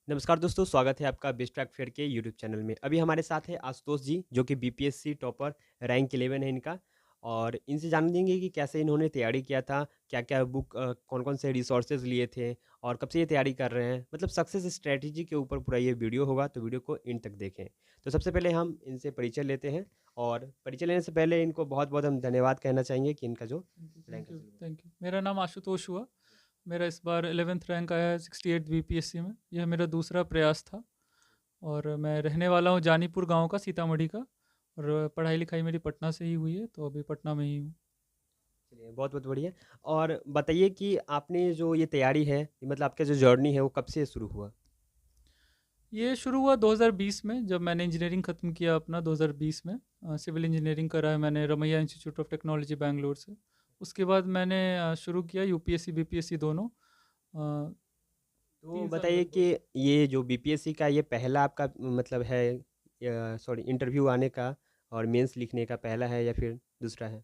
नमस्कार दोस्तों, स्वागत है आपका बेस्ट ट्रैक फेयर के यूट्यूब चैनल में। अभी हमारे साथ है आशुतोष जी, जो कि बीपीएससी टॉपर रैंक 11 है इनका। और इनसे जान लेंगे कि कैसे इन्होंने तैयारी किया था, क्या-क्या बुक कौन-कौन से रिसोर्सेज़ लिए थे और कब से ये तैयारी कर रहे हैं। मतलब सक्सेस स्ट्रैटेजी के ऊपर पूरा ये वीडियो होगा, तो वीडियो को एंड तक देखें। तो सबसे पहले हम इनसे परिचय लेते हैं और परिचय लेने से पहले इनको बहुत-बहुत हम धन्यवाद कहना चाहेंगे कि इनका जो रैंक थैंक यू हासिल हुआ। Thank you. मेरा नाम आशुतोष हुआ। मेरा इस बार 11th रैंक आया है 68 बीपीएससी में। यह मेरा दूसरा प्रयास था और मैं रहने वाला हूँ जानीपुर गांव का, सीतामढ़ी का। और पढ़ाई लिखाई मेरी पटना से ही हुई है, तो अभी पटना में ही हूँ। चलिए, बहुत-बहुत बढ़िया। और बताइए कि आपने जो ये तैयारी है, मतलब आपका जो जर्नी है, वो कब से शुरू हुआ? ये शुरू हुआ 2020 में, जब मैंने इंजीनियरिंग ख़त्म किया अपना 2020 में। सिविल इंजीनियरिंग करा है मैंने Ramaiah institute of technology Bangalore से। उसके बाद मैंने शुरू किया यूपीएससी बीपीएससी दोनों। अ, तो 3 साल बताइए लगभग। कि ये जो बीपीएससी का ये पहला आपका मतलब है, सॉरी, इंटरव्यू आने का और मेंस लिखने का पहला है या फिर दूसरा है?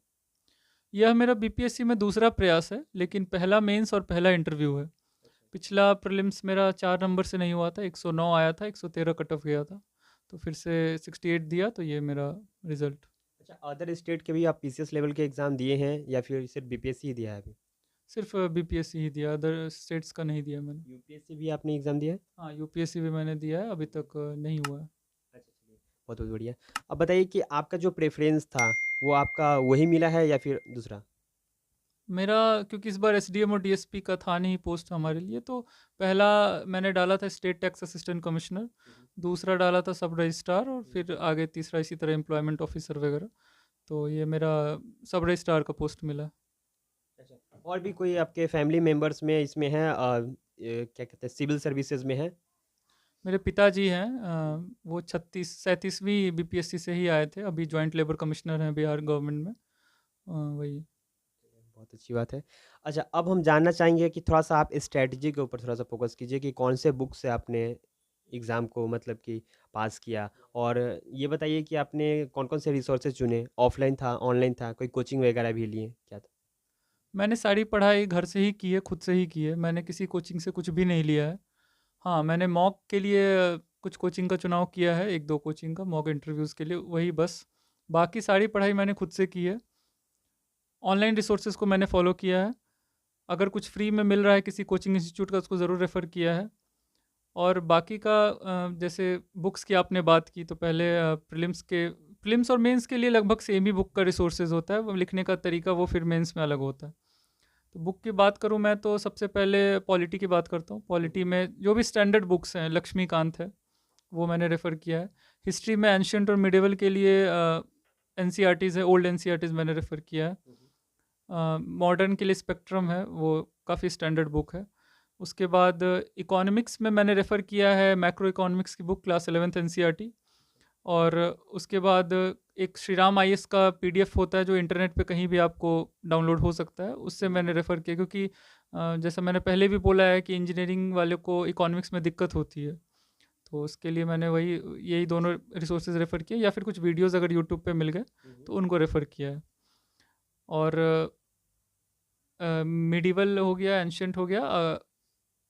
यह मेरा बीपीएससी में दूसरा प्रयास है, लेकिन पहला मेंस और पहला इंटरव्यू है। पिछला प्रीलिम्स मेरा 4 नंबर से नहीं हुआ था, 109 आया था, 113 कट ऑफ गया था। तो फिर से 68 दिया, तो ये मेरा रिज़ल्ट। अच्छा, अदर स्टेट के भी आप पीसीएस लेवल के एग्ज़ाम दिए हैं या फिर सिर्फ बीपीएससी ही दिया है अभी? सिर्फ बीपीएससी ही दिया, अदर स्टेट्स का नहीं दिया मैंने। यूपीएससी भी आपने एग्ज़ाम दिया है? हाँ, यूपीएससी भी मैंने दिया है, अभी तक नहीं हुआ है। अच्छा, चलिए, बहुत-बहुत बढ़िया। अब बताइए कि आपका जो प्रेफ़रेंस था, वो आपका वही मिला है या फिर दूसरा? मेरा, क्योंकि इस बार एसडीएम और डीएसपी का था नहीं पोस्ट हमारे लिए, तो पहला मैंने डाला था स्टेट टैक्स असिस्टेंट कमिश्नर, हुँ, हुँ। दूसरा डाला था सब रजिस्ट्रार और हुँ, फिर आगे तीसरा इसी तरह एम्प्लॉयमेंट ऑफिसर वगैरह। तो ये मेरा सब रजिस्ट्रार का पोस्ट मिला। अच्छा, और भी कोई आपके फैमिली मेंबर्स में इसमें है, क्या कहते हैं, सिविल सर्विसेज़ में है? मेरे पिताजी हैं, वो 37वीं बीपीएससी से ही आए थे, अभी जॉइंट लेबर कमिश्नर हैं बिहार गवर्नमेंट में। वही। बहुत अच्छी बात है। अच्छा, अब हम जानना चाहेंगे कि थोड़ा-सा आप स्ट्रैटेजी के ऊपर थोड़ा-सा फ़ोकस कीजिए कि कौन से बुक से आपने एग्ज़ाम को मतलब कि पास किया? और ये बताइए कि आपने कौन-कौन से रिसोर्सेज़ चुने? ऑफ़लाइन था, ऑनलाइन था, कोई कोचिंग वगैरह भी लिए? क्या था? मैंने सारी पढ़ाई घर से ही की है, खुद से ही की है, मैंने किसी कोचिंग से कुछ भी नहीं लिया है। हाँ, मैंने मॉक के लिए कुछ कोचिंग का चुनाव किया है, 1-2 कोचिंग का मॉक इंटरव्यूज़ के लिए, वही बस। बाकी सारी पढ़ाई मैंने खुद से की है। ऑनलाइन रिसोर्सेज़ को मैंने फ़ॉलो किया है। अगर कुछ फ्री में मिल रहा है किसी कोचिंग इंस्टीट्यूट का, उसको ज़रूर रेफ़र किया है। और बाकी का जैसे बुक्स की आपने बात की, तो पहले प्रीलिम्स और मेंस के लिए लगभग सेम ही बुक का रिसोर्सेज होता है, वो लिखने का तरीका वो फिर मेंस में अलग होता है। तो बुक की बात करूँ मैं, तो सबसे पहले पॉलिटी की बात करता हूँ। हुँ, पॉलिटी हुँ। में जो भी स्टैंडर्ड बुक्स हैं, लक्ष्मीकांत है, वो मैंने रेफ़र किया है। हिस्ट्री में एंशिएंट और मिडिवल के लिए एनसीईआरटीज़ है, ओल्ड एनसीईआरटीज़ मैंने रेफ़र किया है। हुँ, हुँ। मॉडर्न के लिए स्पेक्ट्रम है, वो काफ़ी स्टैंडर्ड बुक है। उसके बाद इकोनॉमिक्स में मैंने रेफ़र किया है मैक्रो इकोनॉमिक्स की बुक, क्लास 11th एनसीईआरटी। और उसके बाद एक श्री राम आईएएस का पीडीएफ होता है, जो इंटरनेट पे कहीं भी आपको डाउनलोड हो सकता है, उससे हुँ, मैंने हुँ। रेफ़र किया, क्योंकि जैसा मैंने पहले भी बोला है कि इंजीनियरिंग वालों को इकोनॉमिक्स में दिक्कत होती है। तो उसके लिए मैंने वही यही दोनों रिसोर्सेज़ रेफ़र किए, या फिर कुछ वीडियोज़ अगर यूट्यूब पे मिल गए, हुँ, हुँ। तो उनको रेफ़र किया है। और मिडिवल हो गया, एंशिएंट हो गया।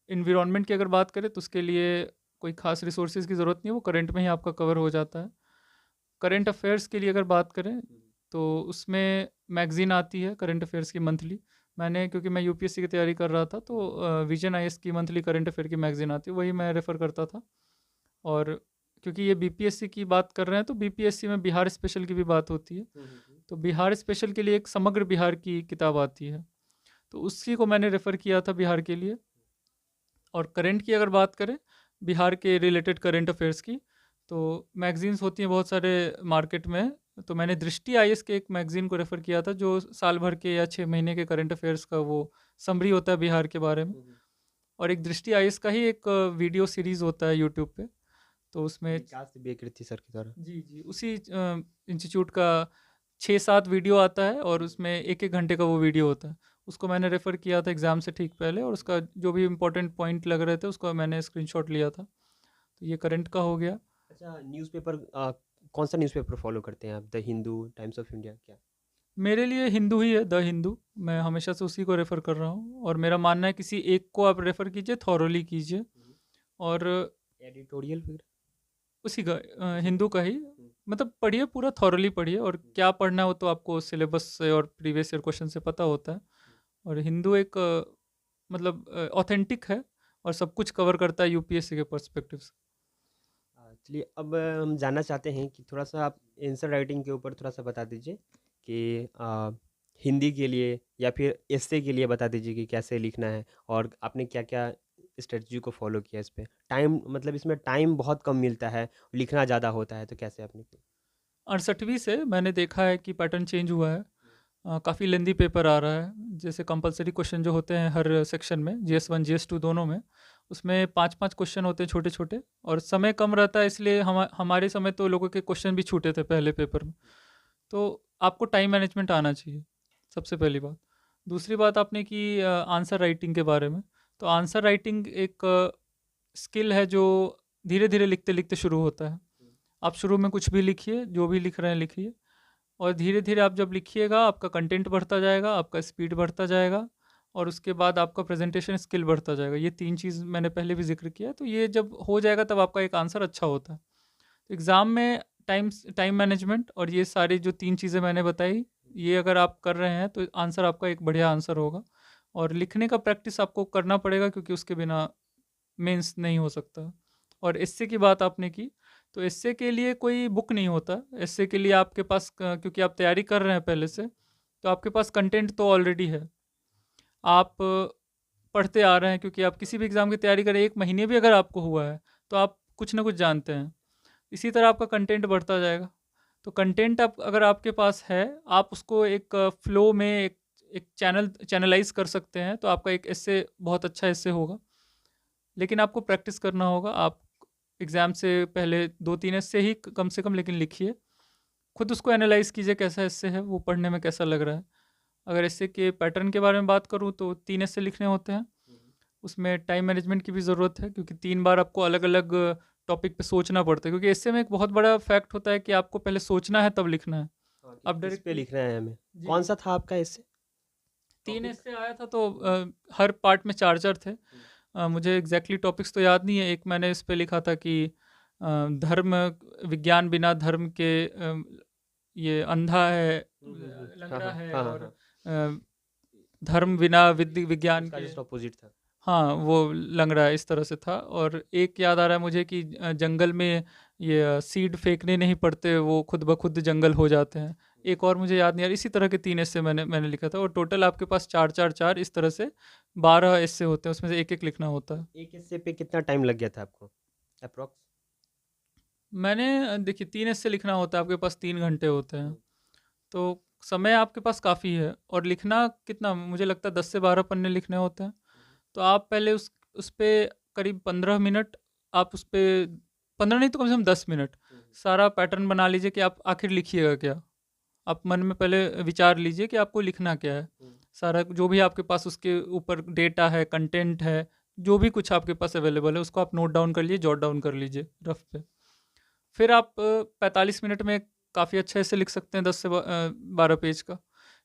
एनवायरनमेंट की अगर बात करें, तो उसके लिए कोई ख़ास रिसोर्सेज़ की ज़रूरत नहीं है, वो करंट में ही आपका कवर हो जाता है। करंट अफ़ेयर्स के लिए अगर बात करें, हुँ, हुँ। तो उसमें मैगज़ीन आती है करंट अफ़ेयर्स की मंथली। मैंने, क्योंकि मैं यूपीएससी की तैयारी कर रहा था, हुँ, तो हुँ। विजन आईएएस की मंथली करंट अफ़ेयर की मैगज़ीन आती है, वही मैं रेफ़र करता था। और क्योंकि ये बीपीएससी की बात कर रहे हैं, तो बीपीएससी में बिहार स्पेशल की भी बात होती है। हुँ, हुँ, हुँ। तो बिहार स्पेशल के लिए एक समग्र बिहार की किताब आती है, तो उसी को मैंने रेफ़र किया था बिहार के लिए। और करंट की अगर बात करें, बिहार के रिलेटेड करंट अफेयर्स की, तो मैगज़ीन्स होती हैं बहुत सारे मार्केट में। तो मैंने दृष्टि आईएएस के एक मैगज़ीन को रेफ़र किया था, जो साल भर के या 6 महीने के करंट अफेयर्स का वो समरी होता है बिहार के बारे में। हुँ, हुँ। और एक दृष्टि आईएएस का ही एक वीडियो सीरीज़ होता है यूट्यूब पे, तो उसमें। विकास बेकृति सर के द्वारा। जी, जी, उसी इंस्टीट्यूट का 6-7 वीडियो आता है, और हुँ, हुँ। उसमें 1-1 घंटे का वो वीडियो होता है। उसको मैंने रेफ़र किया था एग्ज़ाम से ठीक पहले, और उसका जो भी इम्पोर्टेंट पॉइंट लग रहे थे, उसका मैंने स्क्रीनशॉट लिया था। तो ये करंट का हो गया। अच्छा, न्यूज़पेपर कौन-सा न्यूज़पेपर फ़ॉलो करते हैं आप? The Hindu, times of India, क्या? मेरे लिए हिंदू ही है, द हिंदू। मैं हमेशा से उसी को रेफ़र कर रहा हूँ, और मेरा मानना है किसी एक को आप रेफ़र कीजिए, थॉरोली कीजिए। हुँ, हुँ। और एडिटोरियल फिर? उसी का हिंदू का ही, मतलब पढ़िए, पूरा थॉरली पढ़िए, और क्या पढ़ना है वो तो आपको सिलेबस से और प्रीवियस ईयर क्वेश्चन से पता होता है। और हिंदू एक मतलब ऑथेंटिक है और सब कुछ कवर करता है यूपीएससी के पर्सपेक्टिव से। चलिए अब हम जानना चाहते हैं कि थोड़ा-सा आप आंसर राइटिंग के ऊपर थोड़ा-सा बता दीजिए कि हिंदी के लिए या फिर एस्से के लिए बता दीजिए कि कैसे लिखना है और आपने क्या-क्या स्ट्रैटेजी को फ़ॉलो किया इस पे? टाइम मतलब इसमें टाइम बहुत कम मिलता है, लिखना ज़्यादा होता है, तो कैसे आपने किया? 68वीं से मैंने देखा है कि पैटर्न चेंज हुआ है। काफ़ी लेंदी पेपर आ रहा है, जैसे कंपलसरी क्वेश्चन जो होते हैं हर सेक्शन में, जीएस 1 जीएस 2 दोनों में, उसमें 5-5 क्वेश्चन होते हैं छोटे-छोटे, और समय कम रहता है, इसलिए हमारे समय तो लोगों के क्वेश्चन भी छूटे थे पहले पेपर में। तो आपको टाइम मैनेजमेंट आना चाहिए, सबसे पहली बात। दूसरी बात आपने की आंसर राइटिंग के बारे में। तो आंसर राइटिंग एक स्किल है जो धीरे-धीरे लिखते-लिखते शुरू होता है। आप शुरू में कुछ भी लिखिए, जो भी लिख रहे हैं लिखिए, और धीरे-धीरे आप जब लिखिएगा आपका कंटेंट बढ़ता जाएगा, आपका स्पीड बढ़ता जाएगा, और उसके बाद आपका प्रेजेंटेशन स्किल बढ़ता जाएगा। ये 3 चीज़ मैंने पहले भी ज़िक्र किया है, तो ये जब हो जाएगा तब आपका एक आंसर अच्छा होता है। तो एग्ज़ाम में टाइम मैनेजमेंट और ये सारी जो 3 चीज़ें मैंने बताई, ये अगर आप कर रहे हैं तो आंसर आपका एक बढ़िया आंसर होगा। और लिखने का प्रैक्टिस आपको करना पड़ेगा, क्योंकि उसके बिना मेंस नहीं हो सकता। और एस्से की बात आपने की, तो एस्से के लिए कोई बुक नहीं होता। एस्से के लिए आपके पास क्योंकि आप तैयारी कर रहे हैं पहले से, तो आपके पास कंटेंट तो ऑलरेडी है। आप पढ़ते आ रहे हैं, क्योंकि आप किसी भी एग्ज़ाम की तैयारी करें, 1 महीने भी अगर आपको हुआ है, तो आप कुछ ना कुछ जानते हैं। इसी तरह आपका कंटेंट बढ़ता जाएगा। तो कंटेंट आप अगर आपके पास है, आप उसको एक फ्लो में एक चैनलाइज़ कर सकते हैं, तो आपका एक एस्से बहुत अच्छा एस्से होगा। लेकिन आपको प्रैक्टिस करना होगा। आप एग्ज़ाम से पहले 2-3 एस्से ही कम से कम लेकिन लिखिए। खुद उसको एनालाइज़ कीजिए कैसा एस्से है, वो पढ़ने में कैसा लग रहा है। अगर एस्से के पैटर्न के बारे में बात करूँ तो 3 एस्से लिखने होते हैं। उसमें टाइम मैनेजमेंट की भी ज़रूरत है, क्योंकि 3 बार आपको अलग-अलग टॉपिक पे सोचना पड़ता है, क्योंकि एस्से में एक बहुत बड़ा फैक्ट होता है कि आपको पहले सोचना है तब लिखना है। हाँ, कि आप किस पे डायरेक्टली लिखना है हमें? जी, कौन-सा था आपका एस्से 3 टॉपिक? एस्से आया था, तो हर पार्ट में 4-4 थे। मुझे एग्ज़ैक्टली टॉपिक्स तो याद नहीं है। एक मैंने इस पे लिखा था कि धर्म विज्ञान बिना धर्म के ये अंधा है, हाँ, लंगड़ा हाँ। है, हाँ, हाँ, और हाँ। धर्म बिना विज्ञान उसका के, जस्ट अपोज़िट था। हाँ, वो लंगड़ा है, इस तरह से था। और एक याद आ रहा है मुझे कि जंगल में ये सीड फेंकने नहीं पड़ते, वो खुद ब खुद जंगल हो जाते हैं। एक और मुझे याद नहीं आ रहा। इसी तरह के 3 एस्से मैंने लिखा था, और टोटल आपके पास 4-4-4 इस तरह से 12 एस्से होते हैं, उसमें से एक-एक लिखना होता है। एक एस्से पे कितना टाइम लग गया था आपको एप्रॉक्स? मैंने देखिए 3 एस्से लिखना होता है, आपके पास 3 घंटे होते हैं, हुँ, तो समय आपके पास काफ़ी है। और लिखना कितना, मुझे लगता है 10 से 12 पन्ने लिखने होते हैं। तो आप पहले उस पे करीब 15 मिनट, आप उस पे 15 नहीं तो कम से कम 10 मिनट हुँ, सारा पैटर्न बना लीजिए कि आप आखिर लिखिएगा क्या। आप मन में पहले विचार लीजिए कि आपको लिखना क्या है। हुँ। सारा जो भी आपके पास उसके ऊपर डेटा है, कंटेंट है, जो भी कुछ आपके पास अवेलेबल है, उसको आप नोट डाउन कर लीजिए, जॉट डाउन कर लीजिए रफ पे। फिर आप 45 मिनट में काफ़ी अच्छे से लिख सकते हैं 10 से 12 पेज का।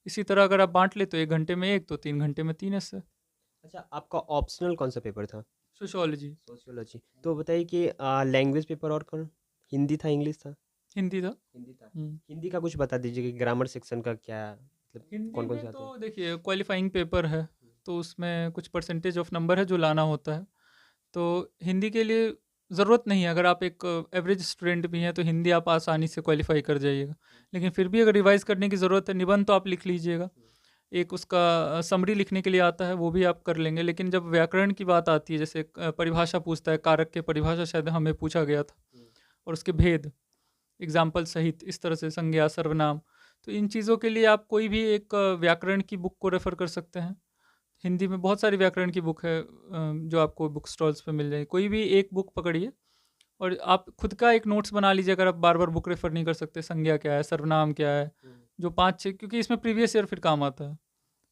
इसी तरह अगर आप बाँट लें तो 1 घंटे में 1, तो 3 घंटे में 3 ऐसे। अच्छा, आपका ऑप्शनल कौन-सा पेपर था? Sociology, sociology. तो बताइए कि लैंग्वेज पेपर और कौन? हिंदी था, इंग्लिश था? हिंदी था। हिंदी था। हुँ। हिंदी का कुछ बता दीजिए कि ग्रामर सेक्शन का क्या मतलब हिंदी कौन-कौन में से आते हैं? तो देखिए क्वालिफ़ाइंग पेपर है, तो उसमें कुछ परसेंटेज ऑफ नंबर है जो लाना होता है। तो हिंदी के लिए ज़रूरत नहीं है, अगर आप एक एवरेज स्टूडेंट भी हैं तो हिंदी आप आसानी से क्वालिफ़ाई कर जाइएगा। लेकिन फिर भी अगर रिवाइज़ करने की ज़रूरत है, निबंध तो आप लिख लीजिएगा। एक उसका समरी लिखने के लिए आता है, वो भी आप कर लेंगे। लेकिन जब व्याकरण की बात आती है, जैसे परिभाषा पूछता है, कारक के परिभाषा शायद हमें पूछा गया था, और उसके भेद एग्ज़ाम्पल सहित, इस तरह से संज्ञा, सर्वनाम। तो इन चीज़ों के लिए आप कोई भी एक व्याकरण की बुक को रेफ़र कर सकते हैं। हिंदी में बहुत सारी व्याकरण की बुक है, जो आपको बुक स्टॉल्स पे मिल जाएगी। कोई भी एक बुक पकड़िए, और आप खुद का एक नोट्स बना लीजिए, अगर आप बार-बार बुक रेफ़र नहीं कर सकते, संज्ञा क्या है, सर्वनाम क्या है, जो 5-6, क्योंकि इसमें प्रीवियस ईयर फिर काम आता है।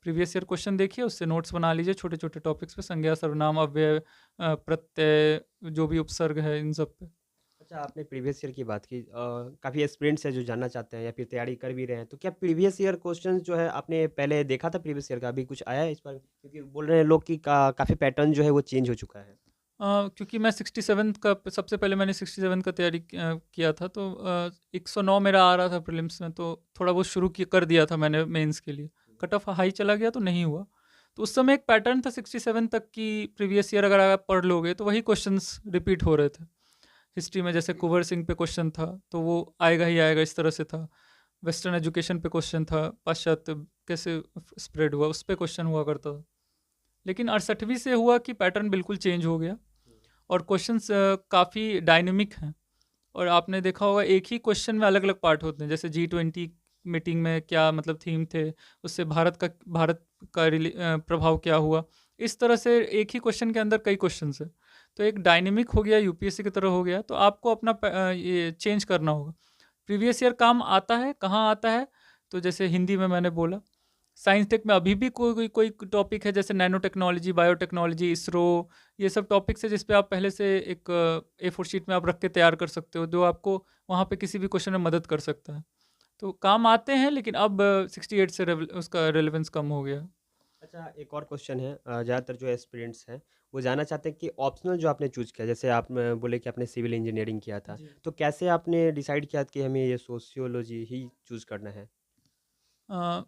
प्रीवियस ईयर क्वेश्चन देखिए, उससे नोट्स बना लीजिए छोटे-छोटे टॉपिक्स पे, संज्ञा, सर्वनाम, अव्यय, प्रत्यय, जो भी उपसर्ग है, इन सब पे। अच्छा, आपने प्रीवियस ईयर की बात की। काफ़ी एस्पिरेंट्स हैं जो जानना चाहते हैं या फिर तैयारी कर भी रहे हैं, तो क्या प्रीवियस ईयर क्वेश्चंस जो है आपने पहले देखा था प्रीवियस ईयर का? अभी कुछ आया है इस बार? क्योंकि बोल रहे हैं लोग कि काफ़ी पैटर्न जो है वो चेंज हो चुका है। क्योंकि मैं 67 का सबसे पहले मैंने 67 का तैयारी किया था, तो 109 मेरा आ रहा था प्रीलिम्स में, तो थोड़ा बहुत शुरू कर दिया था मैंने मेंस के लिए। कट ऑफ हाई चला गया तो नहीं हुआ। तो उस समय एक पैटर्न था 67 तक की, प्रीवियस ईयर अगर आप पढ़ लोगे तो वही क्वेश्चंस रिपीट हो रहे थे। हिस्ट्री में जैसे कुंवर सिंह पे क्वेश्चन था तो वो आएगा ही आएगा, इस तरह से था। वेस्टर्न एजुकेशन पे क्वेश्चन था, पाश्चात्य कैसे स्प्रेड हुआ उस पर क्वेश्चन हुआ करता था। लेकिन 68वीं से हुआ कि पैटर्न बिल्कुल चेंज हो गया और क्वेश्चंस काफ़ी डायनेमिक हैं। और आपने देखा होगा एक ही क्वेश्चन में अलग अलग पार्ट होते हैं, जैसे G20 मीटिंग में क्या मतलब थीम थे, उससे भारत का प्रभाव क्या हुआ। इस तरह से एक ही क्वेश्चन के अंदर कई क्वेश्चंस हैं, तो एक डायनेमिक हो गया, यूपीएससी की तरह हो गया। तो आपको अपना ये चेंज करना होगा। प्रीवियस ईयर काम आता है, कहाँ आता है? तो जैसे हिंदी में मैंने बोला, साइंस टेक में अभी भी कोई टॉपिक है, जैसे नैनो टेक्नोलॉजी, बायोटेक्नोलॉजी, इसरो, ये सब टॉपिक्स है जिस पे आप पहले से एक A4 शीट में आप रख के तैयार कर सकते हो, जो आपको वहाँ पे किसी भी क्वेश्चन में मदद कर सकता है। तो काम आते हैं, लेकिन अब 68 से उसका रेलेवेंस कम हो गया। अच्छा, एक और क्वेश्चन है। ज़्यादातर जो एस्पिरेंट्स हैं वो जानना चाहते हैं कि ऑप्शनल जो आपने चूज़ किया, जैसे आप बोले कि आपने सिविल इंजीनियरिंग किया था, जी। तो कैसे आपने डिसाइड किया कि हमें ये सोशियोलॉजी ही चूज़ करना है?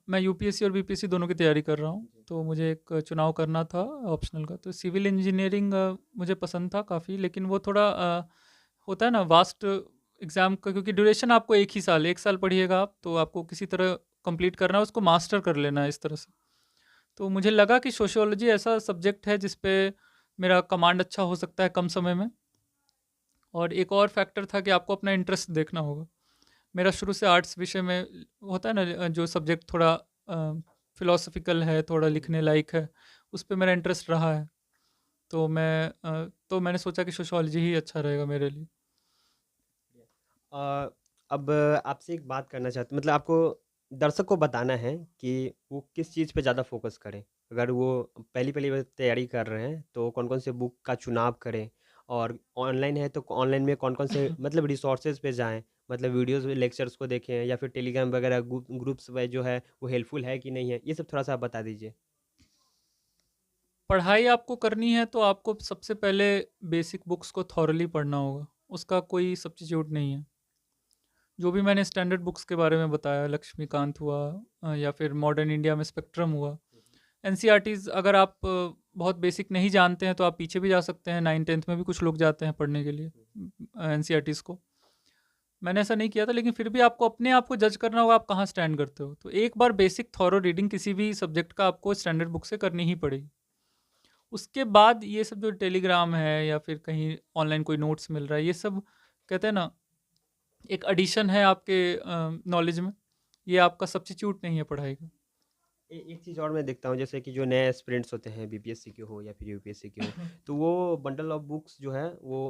मैं यूपीएससी और बीपीएससी दोनों की तैयारी कर रहा हूँ, जी। तो मुझे एक चुनाव करना था ऑप्शनल का। तो सिविल इंजीनियरिंग मुझे पसंद था काफ़ी, लेकिन वो थोड़ा होता है ना वास्ट एग्ज़ाम का, क्योंकि ड्यूरेशन आपको एक साल पढ़िएगा आप, तो आपको किसी तरह कंप्लीट करना है, उसको मास्टर कर लेना है इस तरह से। तो मुझे लगा कि सोशियोलॉजी ऐसा सब्जेक्ट है जिस पे मेरा कमांड अच्छा हो सकता है कम समय में। और एक और फैक्टर था कि आपको अपना इंटरेस्ट देखना होगा। मेरा शुरू से आर्ट्स विषय में होता है ना, जो सब्जेक्ट थोड़ा फिलोसफिकल है, थोड़ा लिखने लायक है, उस पे मेरा इंटरेस्ट रहा है। तो मैंने सोचा कि सोशियोलॉजी ही अच्छा रहेगा मेरे लिए। अ, अब आपसे एक बात करना चाहते, मतलब आपको दर्शक को बताना है कि वो किस चीज़ पे ज़्यादा फोकस करें। अगर वो पहली-पहली बार तैयारी कर रहे हैं, तो कौन-कौन से बुक का चुनाव करें, और ऑनलाइन है तो ऑनलाइन में कौन-कौन से मतलब रिसोर्सेज़ पे जाएँ, मतलब वीडियोज़ लेक्चर्स को देखें या फिर टेलीग्राम वगैरह ग्रुप्स में जो है वो हेल्पफुल है कि नहीं है? ये सब थोड़ा-सा आप बता दीजिए। पढ़ाई आपको करनी है तो आपको सबसे पहले बेसिक बुक्स को थॉरली पढ़ना होगा, उसका कोई सब्स्टिट्यूट नहीं है। जो भी मैंने स्टैंडर्ड बुक्स के बारे में बताया, लक्ष्मीकांत हुआ, या फिर मॉडर्न इंडिया में स्पेक्ट्रम हुआ, एनसीईआरटीज़ अगर आप बहुत बेसिक नहीं जानते हैं तो आप पीछे भी जा सकते हैं। 9th-10th में भी कुछ लोग जाते हैं पढ़ने के लिए एनसीईआरटीज़ को। मैंने ऐसा नहीं किया था, लेकिन फिर भी आपको अपने आप को जज करना होगा आप कहाँ स्टैंड करते हो। तो एक बार बेसिक थॉरो रीडिंग किसी भी सब्जेक्ट का आपको स्टैंडर्ड बुक से करनी ही पड़ेगी। उसके बाद ये सब जो टेलीग्राम है या फिर कहीं ऑनलाइन कोई नोट्स मिल रहा है, ये सब कहते हैं ना, एक एडिशन है आपके नॉलेज में। ये आपका सब्स्टिट्यूट नहीं है पढ़ाई का। एक चीज़ और मैं देखता हूँ, जैसे कि जो नए एस्पिरेंट्स होते हैं, बीपीएससी के हो या फिर यूपीएससी के हो, तो वो बंडल ऑफ बुक्स जो है वो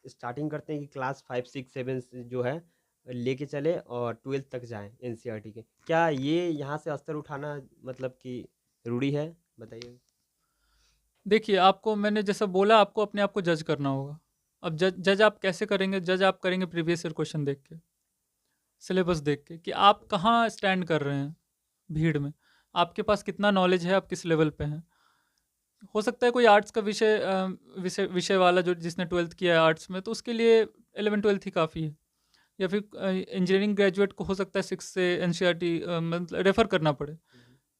स्टार्टिंग करते हैं कि क्लास 5 6 7 से जो है लेके चले और 12th तक जाएं एनसीईआरटी के। क्या ये यहाँ से स्तर उठाना मतलब कि रूढ़ी है? बताइए। देखिए, आपको मैंने जैसा बोला, आपको अपने आप को जज करना होगा। अब जज जज आप कैसे करेंगे? जज आप करेंगे प्रीवियस ईयर क्वेश्चन देख के, सिलेबस देख के, कि आप कहाँ स्टैंड कर रहे हैं भीड़ में। आपके पास कितना नॉलेज है, आप किस लेवल पे हैं। हो सकता है कोई आर्ट्स का विषय विषय वाला जो जिसने 12th किया है आर्ट्स में, तो उसके लिए 11-12th ही काफ़ी है। या फिर इंजीनियरिंग ग्रेजुएट को हो सकता है 6 से एनसीईआरटी मतलब रेफ़र करना पड़े।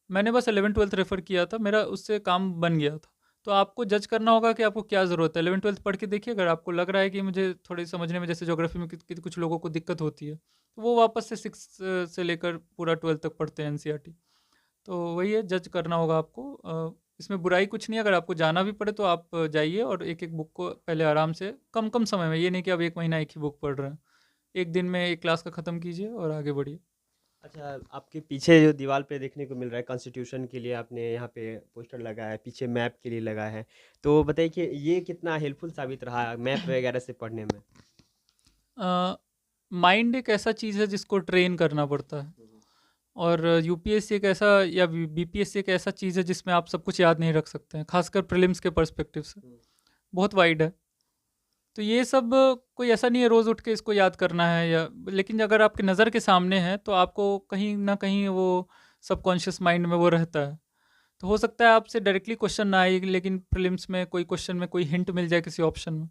मैंने बस 11-12th रेफ़र किया था, मेरा उससे काम बन गया था। तो आपको जज करना होगा कि आपको क्या ज़रूरत है। 11-12th पढ़ के देखिए, अगर आपको लग रहा है कि मुझे थोड़ी समझने में, जैसे ज्योग्राफी में कुछ लोगों को दिक्कत होती है, तो वो वापस से 6 से लेकर पूरा 12th तक पढ़ते हैं एनसीईआरटी। तो वही है, जज करना होगा आपको। इसमें बुराई कुछ नहीं है, अगर आपको जाना भी पड़े तो आप जाइए और एक-एक बुक को पहले आराम से कम-कम समय में, ये नहीं कि आप 1 महीना एक ही बुक पढ़ रहे हैं। एक दिन में एक क्लास का ख़त्म कीजिए और आगे बढ़िए। अच्छा, आपके पीछे जो दीवार पे देखने को मिल रहा है, कॉन्स्टिट्यूशन के लिए आपने यहाँ पे पोस्टर लगाया है, पीछे मैप के लिए लगाया है। तो बताइए कि ये कितना हेल्पफुल साबित रहा मैप वगैरह से पढ़ने में? माइंड एक ऐसा चीज़ है जिसको ट्रेन करना पड़ता है, और यूपीएससी एक ऐसा, या बीपीएससी एक ऐसा चीज़ है जिसमें आप सब कुछ याद नहीं रख सकते हैं, खासकर प्रीलिम्स के पर्सपेक्टिव से। हुँ। बहुत वाइड है। तो ये सब कोई ऐसा नहीं है रोज़ उठ के इसको याद करना है, या लेकिन अगर आपकी नज़र के सामने है तो आपको कहीं न कहीं वो सबकॉन्शियस माइंड में वो रहता है। तो हो सकता है आपसे डायरेक्टली क्वेश्चन ना आए, लेकिन प्रीलिम्स में कोई क्वेश्चन में कोई हिंट मिल जाए किसी ऑप्शन में,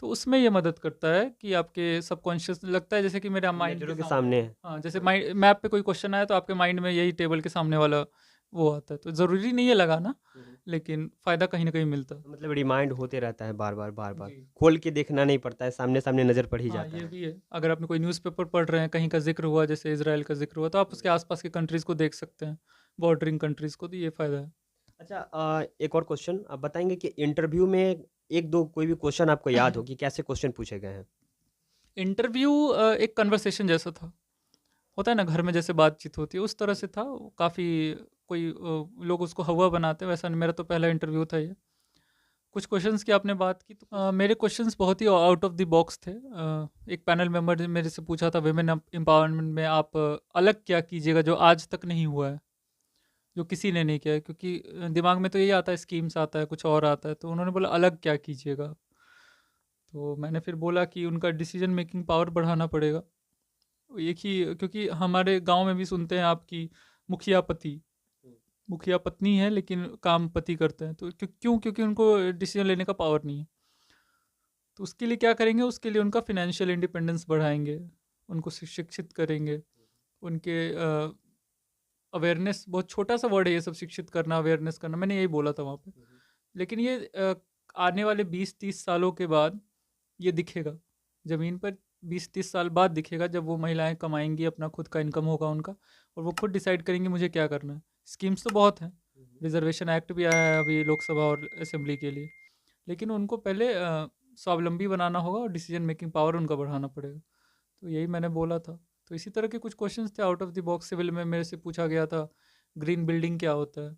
तो उसमें ये मदद करता है कि आपके सबकॉन्शियस लगता है जैसे कि मेरा माइंड के नज़रों के सामने सामने है। हाँ, जैसे माइंड मैप पे कोई क्वेश्चन आया तो आपके माइंड में यही टेबल के सामने वाला वो आता है, तो ज़रूरी नहीं है लगाना, लेकिन फ़ायदा कहीं ना कहीं मिलता है। मतलब रिमाइंड होते रहता है बार-बार, बार-बार। जी। खोल के देखना नहीं पड़ता है, सामने-सामने नज़र पड़ ही हाँ, जाता ये है। भी है। अगर आपने कोई न्यूज़पेपर पढ़ रहे हैं, कहीं का ज़िक्र हुआ, जैसे इज़राइल का ज़िक्र हुआ, तो आप उसके आस-पास के कंट्रीज़ को देख सकते हैं, बॉर्डरिंग कंट्रीज़ को, तो ये फ़ायदा है। अच्छा एक और क्वेश्चन आप बताएँगे कि इंटरव्यू में 1-2 कोई भी क्वेश्चन आपको याद हो कि कैसे क्वेश्चन पूछे गए हैं? इंटरव्यू एक कन्वर्सेशन जैसा था। होता है ना घर में जैसे बातचीत होती है, उस तरह से था। काफ़ी कोई लोग उसको हवा बनाते हैं, वैसा नहीं। मेरा तो पहला इंटरव्यू था ये। कुछ क्वेश्चंस की आपने बात की, तो मेरे क्वेश्चंस बहुत ही आउट ऑफ द बॉक्स थे। एक पैनल मेंबर ने मेरे से पूछा था, विमेन एम्पावरमेंट में आप अलग क्या कीजिएगा जो आज तक नहीं हुआ है, जो किसी ने नहीं किया है, क्योंकि दिमाग में तो यही आता है, स्कीम्स आता है, कुछ और आता है, तो उन्होंने बोला अलग क्या कीजिएगा। तो मैंने फिर बोला कि उनका डिसीजन मेकिंग पावर बढ़ाना पड़ेगा। एक ही, क्योंकि हमारे गांव में भी सुनते हैं आपकी मुखिया पति, मुखिया पत्नी है लेकिन काम पति करते हैं, तो क्यों? क्योंकि उनको डिसीजन लेने का पावर नहीं है। तो उसके लिए क्या करेंगे? उसके लिए उनका फिनेंशियल इंडिपेंडेंस बढ़ाएंगे, उनको शिक्षित करेंगे, उनके अवेयरनेस, बहुत छोटा सा वर्ड है ये सब, शिक्षित करना, अवेयरनेस करना, मैंने यही बोला था वहाँ पे। लेकिन ये आने वाले 20-30 सालों के बाद ये दिखेगा ज़मीन पर। 20-30 साल बाद दिखेगा, जब वो महिलाएं कमाएंगी, अपना खुद का इनकम होगा उनका, और वो खुद डिसाइड करेंगी मुझे क्या करना है। स्कीम्स तो बहुत हैं, रिजर्वेशन एक्ट भी आया है अभी लोकसभा और असेंबली के लिए, लेकिन उनको पहले स्वावलंबी बनाना होगा और डिसीजन मेकिंग पावर उनका बढ़ाना पड़ेगा। तो यही मैंने बोला था। तो इसी तरह के कुछ क्वेश्चंस थे out of the box. Civil में मेरे से पूछा गया था, ग्रीन बिल्डिंग क्या होता है,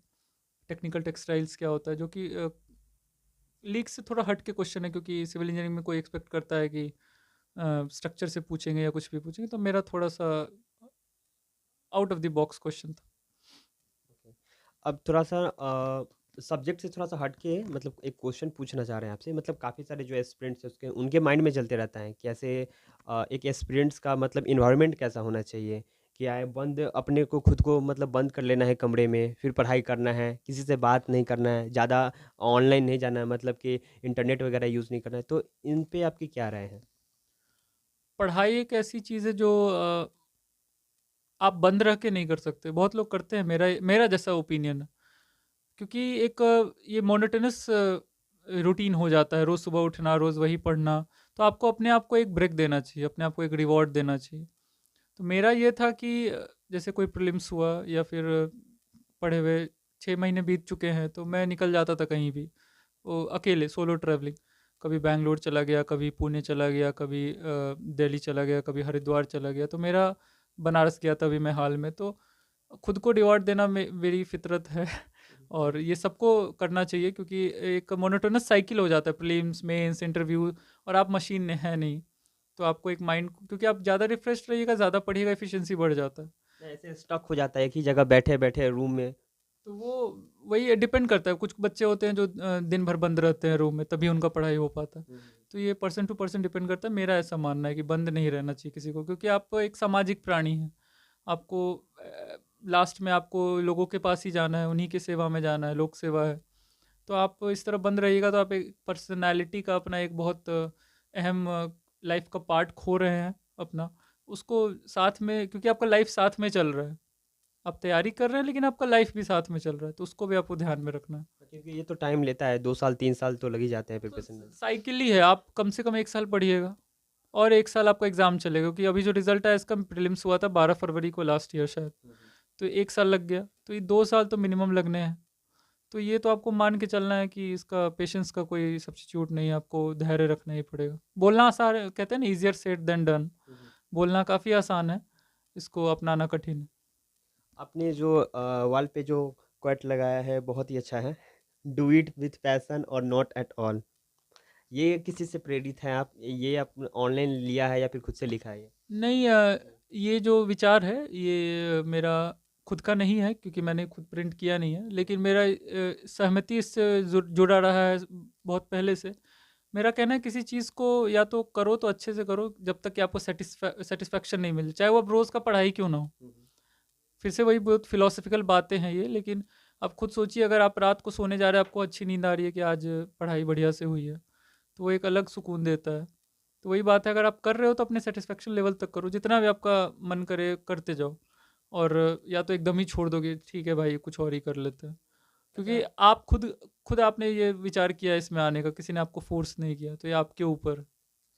टेक्निकल टेक्सटाइल्स क्या होता है, जो कि लीक से थोड़ा हट के क्वेश्चन है, क्योंकि सिविल इंजीनियरिंग में कोई एक्सपेक्ट करता है कि स्ट्रक्चर से पूछेंगे या कुछ भी पूछेंगे, तो मेरा थोड़ा सा out of the box question था। अब थोड़ा-सा सब्जेक्ट से थोड़ा-सा हट के मतलब एक क्वेश्चन पूछना चाह रहे हैं आपसे मतलब काफ़ी सारे जो एस्पिरेंट्स हैं उसके उनके माइंड में चलते रहता है कैसे एक एस्पिरेंट्स का मतलब एनवायरनमेंट कैसा होना चाहिए? क्या है बंद अपने को खुद को मतलब बंद कर लेना है कमरे में, फिर पढ़ाई करना है, किसी से बात नहीं करना है, ज़्यादा ऑनलाइन नहीं जाना है मतलब कि इंटरनेट वगैरह यूज़ नहीं करना है, तो इन पे आपकी क्या राय है? पढ़ाई एक ऐसी चीज़ है जो आप बंद रह के नहीं कर सकते। बहुत लोग करते हैं, मेरा मेरा जैसा ओपिनियन है। क्योंकि एक ये मोनोटोनस रूटीन हो जाता है, रोज़ सुबह उठना, रोज़ वही पढ़ना। तो आपको अपने आप को एक ब्रेक देना चाहिए, अपने आप को एक रिवॉर्ड देना चाहिए। तो मेरा ये था कि जैसे कोई प्रीलिम्स हुआ या फिर पढ़े हुए 6 महीने बीत चुके हैं, तो मैं निकल जाता था कहीं भी, वो अकेले सोलो ट्रैवलिंग। कभी बैंगलोर चला गया, कभी पुणे चला गया, कभी दिल्ली चला गया, कभी हरिद्वार चला गया। तो मेरा बनारस गया था अभी मैं हाल में। तो खुद को रिवॉर्ड देना मेरी फितरत है और ये सबको करना चाहिए, क्योंकि एक मोनोटोनस साइकिल हो जाता है, प्रीलिम्स, मेंस, इंटरव्यू, और आप मशीन में है नहीं। तो आपको एक माइंड, क्योंकि आप ज़्यादा रिफ्रेश रहिएगा, ज़्यादा पढ़िएगा, एफिशिएंसी बढ़ जाता है। ऐसे स्टक हो जाता है एक ही जगह बैठे-बैठे रूम में। तो वो वही डिपेंड करता है। कुछ बच्चे होते हैं जो दिन भर बंद रहते हैं रूम में, तभी उनका पढ़ाई हो पाता है। तो ये पर्सन टू पर्सन डिपेंड करता है। मेरा ऐसा मानना है कि बंद नहीं रहना चाहिए किसी को, क्योंकि आप एक सामाजिक प्राणी हैं। आपको लास्ट में आपको लोगों के पास ही जाना है, उन्हीं की सेवा में जाना है, लोक सेवा है। तो आप इस तरह बंद रहिएगा तो आप एक पर्सनैलिटी का अपना एक बहुत अहम लाइफ का पार्ट खो रहे हैं अपना। उसको साथ में, क्योंकि आपका लाइफ साथ में चल रहा है, आप तैयारी कर रहे हैं लेकिन आपका लाइफ भी साथ में चल रहा है, तो उसको भी आपको ध्यान में रखना है। क्योंकि ये तो टाइम लेता है 2 साल 3 साल तो लग ही जाते हैं तो प्रिपरेशन में। साइकिल ही है, आप कम से कम 1 साल पढ़िएगा और 1 साल आपका एग्ज़ाम चलेगा, क्योंकि अभी जो रिजल्ट आया इसका, प्रीलिम्स हुआ था 12 फरवरी को लास्ट ईयर शायद। तो 1 साल लग गया, तो ये 2 साल तो मिनिमम लगने हैं। तो ये तो आपको मान के चलना है कि इसका पेशेंस का कोई सब्स्टिट्यूट नहीं है, आपको धैर्य रखना ही पड़ेगा। बोलना आसान है, कहते हैं ना, ईजियर सेड देन डन। बोलना काफ़ी आसान है, इसको अपनाना कठिन है। आपने जो वॉल पे जो क्वोट लगाया है बहुत ही अच्छा है। डू इट विथ पैशन और नॉट एट ऑल। ये किसी से प्रेरित हैं आप? ये आप ऑनलाइन लिया है या फिर खुद से लिखा है ये? नहीं, ये जो विचार है ये मेरा खुद का नहीं है, क्योंकि मैंने खुद प्रिंट किया नहीं है, लेकिन मेरा सहमति इससे जुड़ा रहा है बहुत पहले से। मेरा कहना है, किसी चीज़ को या तो करो तो अच्छे से करो, जब तक कि आपको सेटिस्फैक्शन नहीं मिले, चाहे वो अब रोज़ का पढ़ाई क्यों ना हो। फिर से वही बहुत फिलोसफिकल बातें हैं ये, लेकिन आप खुद सोचिए, अगर आप रात को सोने जा रहे हैं, आपको अच्छी नींद आ रही है कि आज पढ़ाई बढ़िया से हुई है, तो वो एक अलग सुकून देता है। तो वही बात है, अगर आप कर रहे हो तो अपने सेटिस्फेक्शन लेवल तक करो, जितना भी आपका मन करे करते जाओ। और या तो एकदम ही छोड़ दोगे, ठीक है भाई कुछ और ही कर लेते हैं, क्योंकि अच्छा। आप खुद खुद आपने ये विचार किया इसमें आने का, किसी ने आपको फोर्स नहीं किया, तो ये आपके ऊपर।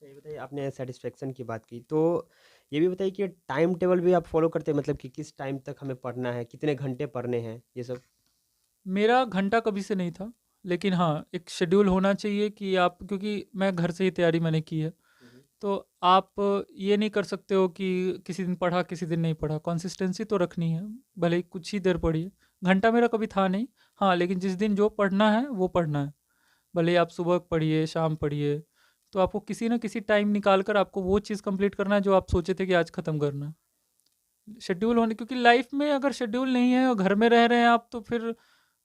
सही बताइए, आपने सैटिस्फैक्शन की बात की, तो ये भी बताइए कि टाइम टेबल भी आप फ़ॉलो करते हैं? मतलब कि किस टाइम तक हमें पढ़ना है, कितने घंटे पढ़ने हैं, ये सब? मेरा घंटा कभी से नहीं था, लेकिन हाँ, एक शेड्यूल होना चाहिए कि आप, क्योंकि मैं घर से ही तैयारी मैंने की है, हुँ, हुँ। तो आप ये नहीं कर सकते हो कि किसी दिन पढ़ा, किसी दिन नहीं पढ़ा। कंसिस्टेंसी तो रखनी है, भले ही कुछ ही देर पढ़िए। घंटा मेरा कभी था नहीं। हाँ, लेकिन जिस दिन जो पढ़ना है, वो पढ़ना है। भले ही आप सुबह पढ़िए, शाम पढ़िए, तो आपको किसी न किसी टाइम निकाल कर आपको वो चीज़ कंप्लीट करना है, जो आप सोचे थे कि आज ख़त्म करना है। शेड्यूल होने, क्योंकि लाइफ में अगर शेड्यूल नहीं है और घर में रह रहे हैं आप, तो फिर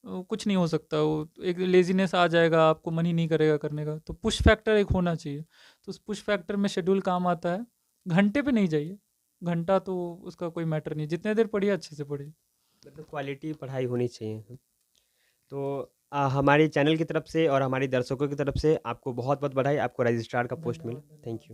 कुछ नहीं हो सकता। वो एक लेज़ीनेस आ जाएगा, आपको मन ही नहीं करेगा करने का। तो पुश फैक्टर एक होना चाहिए, तो उस पुश फैक्टर में शेड्यूल काम आता है। घंटे पे नहीं जाइए, घंटा तो उसका कोई मैटर नहीं, जितने देर पढ़िए अच्छे से पढ़िए। मतलब क्वालिटी पढ़ाई होनी चाहिए। तो हमारे चैनल की तरफ से और हमारे दर्शकों की तरफ से आपको बहुत-बहुत बधाई, आपको रजिस्ट्रार का पोस्ट मिला। धन्यवाद, थैंक धन्यवाद। यू।